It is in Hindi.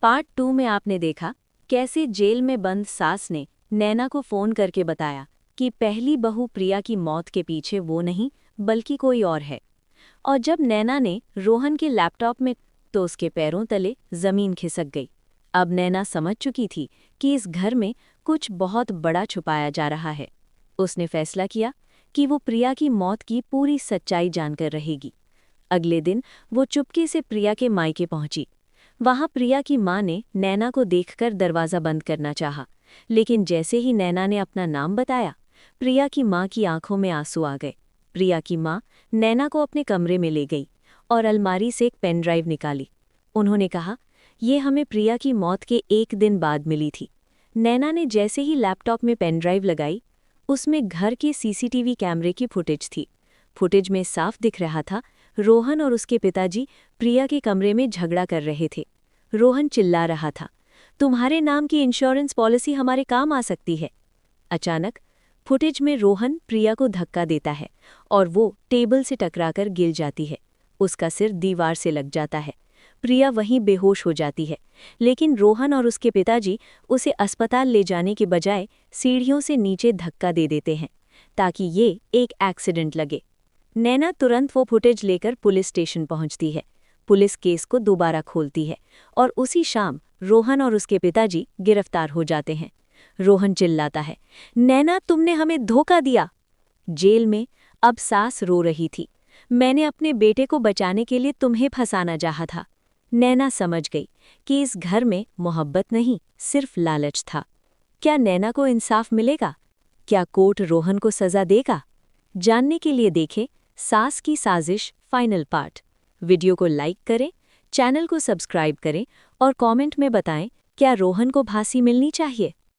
पार्ट 2 में आपने देखा कैसे जेल में बंद सास ने नैना को फोन करके बताया कि पहली बहू प्रिया की मौत के पीछे वो नहीं बल्कि कोई और है। और जब नैना ने रोहन के लैपटॉप में तो उसके पैरों तले जमीन खिसक गई। अब नैना समझ चुकी थी कि इस घर में कुछ बहुत बड़ा छुपाया जा रहा है। उसने फैसला किया कि वो प्रिया की मौत की पूरी सच्चाई जानकर रहेगी। अगले दिन वो चुपके से प्रिया के मायके पहुंची। वहां प्रिया की मां ने नैना को देखकर दरवाज़ा बंद करना चाहा, लेकिन जैसे ही नैना ने अपना नाम बताया, प्रिया की मां की आंखों में आंसू आ गए। प्रिया की मां नैना को अपने कमरे में ले गई और अलमारी से एक पेन ड्राइव निकाली। उन्होंने कहा, ये हमें प्रिया की मौत के एक दिन बाद मिली थी। नैना ने जैसे ही लैपटॉप में पेन ड्राइव लगाई, उसमें घर के सीसीटीवी कैमरे की फुटेज थी। फुटेज में साफ दिख रहा था रोहन और उसके पिताजी प्रिया के कमरे में झगड़ा कर रहे थे। रोहन चिल्ला रहा था, तुम्हारे नाम की इंश्योरेंस पॉलिसी हमारे काम आ सकती है। अचानक फुटेज में रोहन प्रिया को धक्का देता है और वो टेबल से टकराकर गिर जाती है। उसका सिर दीवार से लग जाता है। प्रिया वहीं बेहोश हो जाती है, लेकिन रोहन और उसके पिताजी उसे अस्पताल ले जाने के बजाय सीढ़ियों से नीचे धक्का दे देते हैं ताकि ये एक एक्सीडेंट लगे। नैना तुरंत वो फुटेज लेकर पुलिस स्टेशन पहुंचती है। पुलिस केस को दोबारा खोलती है और उसी शाम रोहन और उसके पिताजी गिरफ्तार हो जाते हैं। रोहन चिल्लाता है, नैना तुमने हमें धोखा दिया। जेल में अब सास रो रही थी, मैंने अपने बेटे को बचाने के लिए तुम्हें फंसाना चाहा था। नैना समझ गई कि इस घर में मोहब्बत नहीं, सिर्फ लालच था। क्या नैना को इंसाफ मिलेगा? क्या कोर्ट रोहन को सजा देगा? जानने के लिए देखें सास की साजिश फाइनल पार्ट। वीडियो को लाइक करें, चैनल को सब्सक्राइब करें और कमेंट में बताएं क्या रोहन को फांसी मिलनी चाहिए।